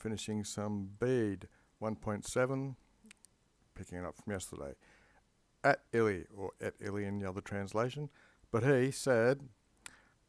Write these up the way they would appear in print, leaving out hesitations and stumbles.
finishing some Bede 1.7, picking it up from yesterday. At Ili, or at Ili in the other translation, but he said,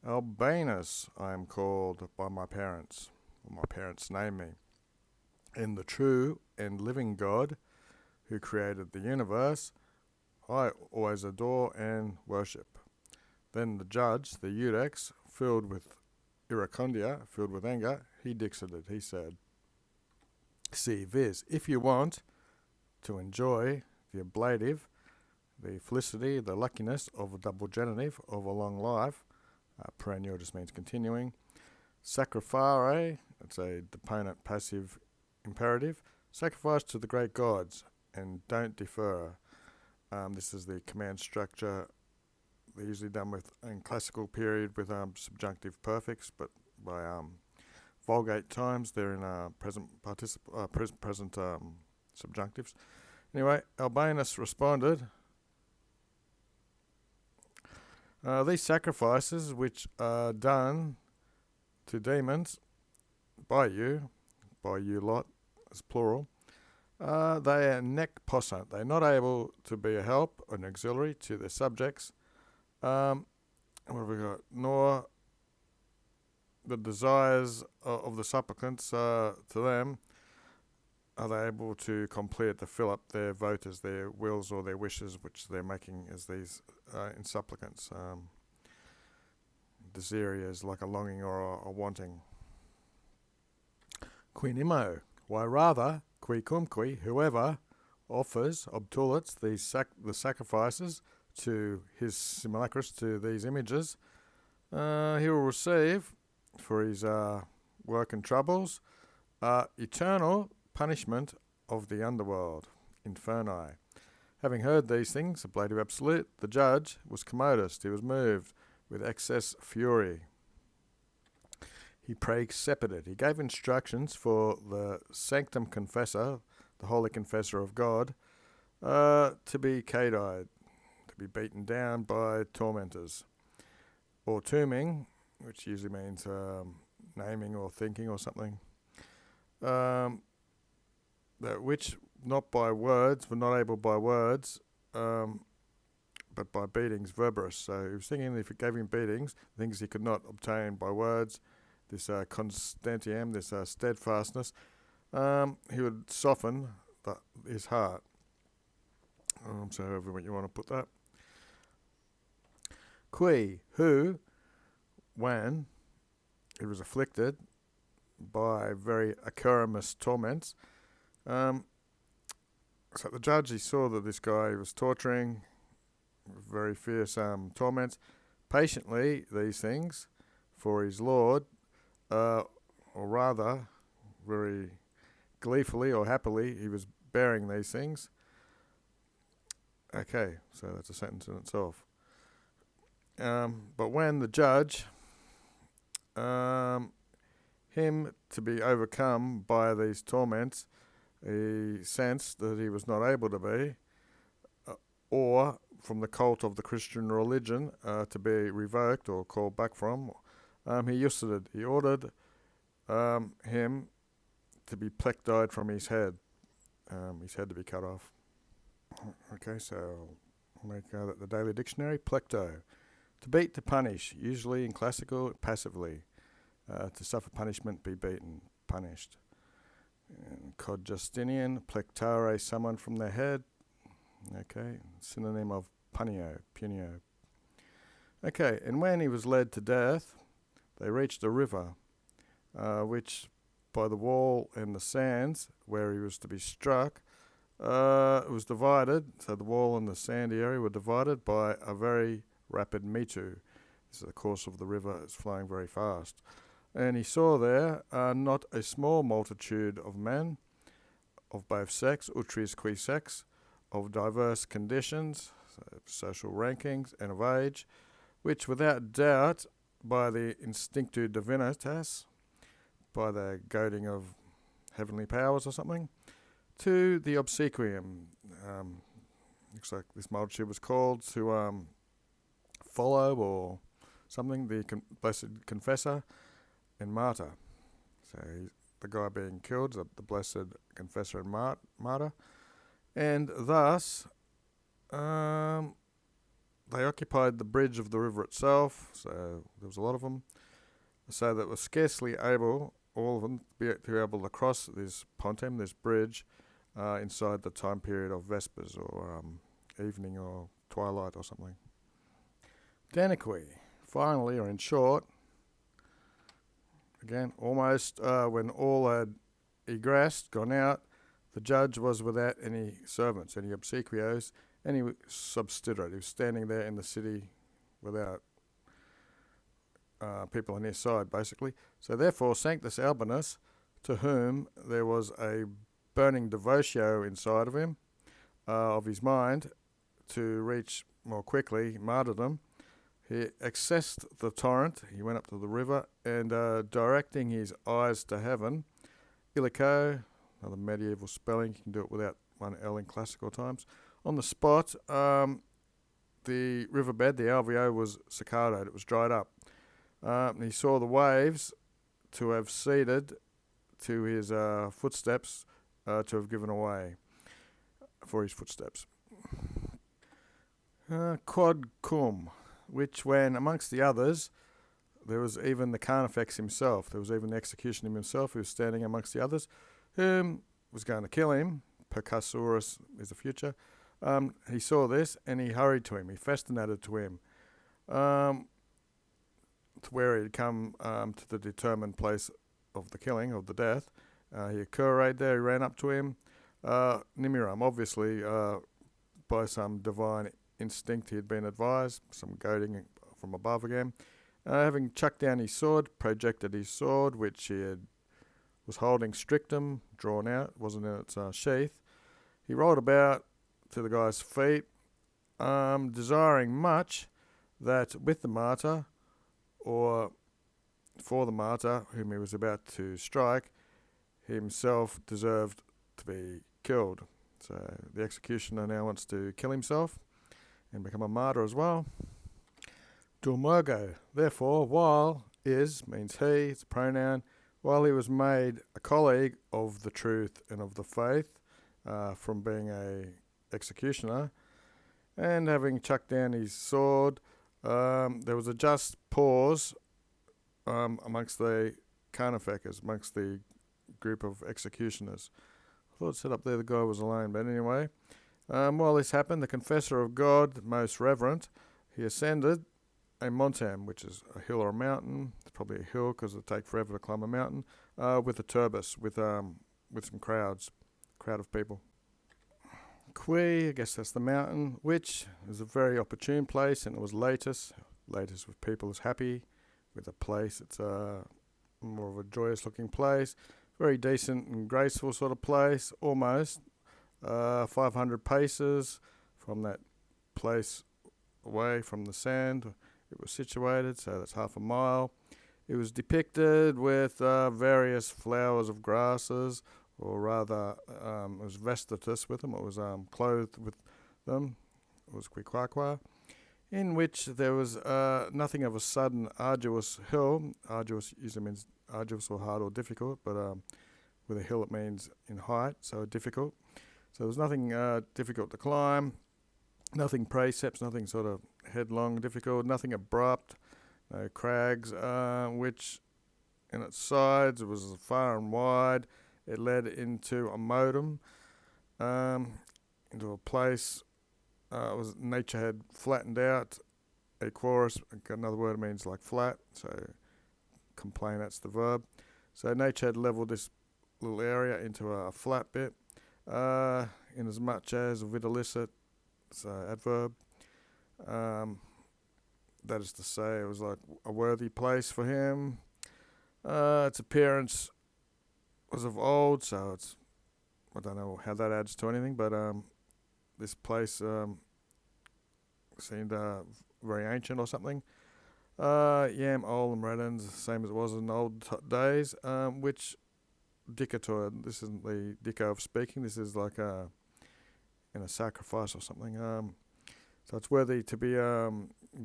Albinus I am called by my parents, or my parents name me, in the true and living God who created the universe, I always adore and worship. Then the judge, the Eudex, filled with iracondia, filled with anger, he dixited, he said, See, viz, if you want to enjoy the ablative, the felicity, the luckiness of a double genitive of a long life, perennial just means continuing, sacrificare, it's a deponent passive imperative, sacrifice to the great gods, and don't defer. This is the command structure. They're usually done with in classical period with subjunctive perfects, but by Vulgate times they're in present subjunctives. Anyway, Albinus responded, these sacrifices which are done to demons by you lot, as plural, they are nec possent. They're not able to be a help, an auxiliary to their subjects. What have we got? Nor the desires of the supplicants to them are they able to complete to fill up their voters, their wills or their wishes, which they're making as these in supplicants. Desire is like a longing or a wanting. Qui nemo, why rather, qui cumque, whoever offers, obtulets, the sacrifices to his simulacrus, to these images, he will receive for his work and troubles eternal punishment of the underworld, inferni. Having heard these things, ablative absolute, the judge was commodus, he was moved with excess fury. He praecepited, he gave instructions for the sanctum confessor, the holy confessor of God, to be cadied, to be beaten down by tormentors, or tombing, which usually means naming or thinking or something, that which not by words, were not able by words, but by beatings, verberus. So he was thinking if it gave him beatings, things he could not obtain by words, this constantiam, this steadfastness, he would soften his heart. So however you want to put that. Qui, who, when he was afflicted by very acarimus torments, so the judge, he saw that this guy was torturing, very fierce torments, patiently these things for his Lord, or rather, very gleefully or happily, he was bearing these things. Okay, so that's a sentence in itself. But when the judge, him to be overcome by these torments, he sensed that he was not able to be, or from the cult of the Christian religion to be revoked or called back from, he ordered him to be plectied from his head to be cut off. Okay, so I'll make the Daily Dictionary, plecto, to beat, to punish, usually in classical, passively, to suffer punishment, be beaten, punished. And Cod Justinian, plectare, someone from their head. Okay, synonym of punio. Okay, and when he was led to death, they reached a river, which by the wall and the sands, where he was to be struck, it was divided, so the wall and the sandy area were divided by a very rapid metu. This is the course of the river, it's flowing very fast. And he saw there not a small multitude of men, of both sex, utris qui sex, of diverse conditions, so social rankings, and of age, which without doubt, by the instinctu divinitas, by the goading of heavenly powers or something, to the obsequium, looks like this multitude was called to follow or something, the blessed confessor and martyr. So the guy being killed, the blessed confessor and martyr. And thus, they occupied the bridge of the river itself, so there was a lot of them, so that was scarcely able, all of them, to be able to cross this pontem, this bridge, inside the time period of Vespers or evening or twilight or something. Daniqui, finally, or in short, again, almost when all had egressed, gone out, the judge was without any servants, any obsequios, any substitute. He was standing there in the city without people on his side, basically. So therefore, Sanctus Albinus, to whom there was a burning devotio inside of him, of his mind, to reach more quickly martyrdom, he accessed the torrent, he went up to the river, and directing his eyes to heaven, illico, another medieval spelling, you can do it without one L in classical times, on the spot, the riverbed, the alveo, was cicadaed, it was dried up. And he saw the waves to have ceded to his footsteps, to have given away for his footsteps. Quod cum, which when amongst the others, there was even the carnifex himself, there was even the executioner himself who was standing amongst the others, whom was going to kill him, percassurus is the future. He saw this and he hurried to him, he festinated to him, to where he had come to the determined place of the killing, of the death. He occurred there, he ran up to him. Nimiram, obviously, by some divine instinct he had been advised, some goading from above again. Having chucked down his sword, projected his sword, which he was holding strictum, drawn out, wasn't in its sheath. He rolled about to the guy's feet, desiring much that with the martyr, or for the martyr whom he was about to strike, himself deserved to be killed. So the executioner now wants to kill himself and become a martyr as well. Dulmergo, therefore, while is means he, it's a pronoun, while he was made a colleague of the truth and of the faith, from being a executioner, and having chucked down his sword, there was a just pause amongst the carnifexers, amongst the group of executioners. I thought it said up there the guy was alone, but anyway. While this happened, the confessor of God, most reverent, he ascended a montem, which is a hill or a mountain. It's probably a hill because it'll take forever to climb a mountain, with a turbis, with some crowd of people. Qui, I guess that's the mountain, which is a very opportune place, and it was Latus. Latus with people is happy. With a place, it's more of a joyous looking place. Very decent and graceful sort of place, almost 500 paces from that place away from the sand it was situated, so that's half a mile. It was depicted with various flowers of grasses, or rather, it was vestitus with them, it was clothed with them, it was quiquaqua, in which there was nothing of a sudden arduous hill. Arduous usually means arduous or hard or difficult, but with a hill it means in height, so difficult. So there was nothing difficult to climb, nothing precepts, nothing sort of headlong difficult, nothing abrupt, no crags, which in its sides it was far and wide. It led into a modem, into a place. Nature had flattened out a chorus. Another word means like flat, so complain, that's the verb. So nature had levelled this little area into a flat bit, in as much as videlicet, so adverb. That is to say, it was like a worthy place for him. Its appearance was of old, so I don't know how that adds to anything, but this place seemed very ancient or something. Yam, old and redens, same as it was in old days, which dicator, this isn't the dico of speaking, this is like in a sacrifice or something. So it's worthy to be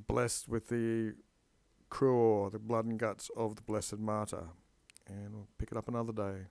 blessed with the cruel, the blood and guts of the blessed martyr. and we'll pick it up another day.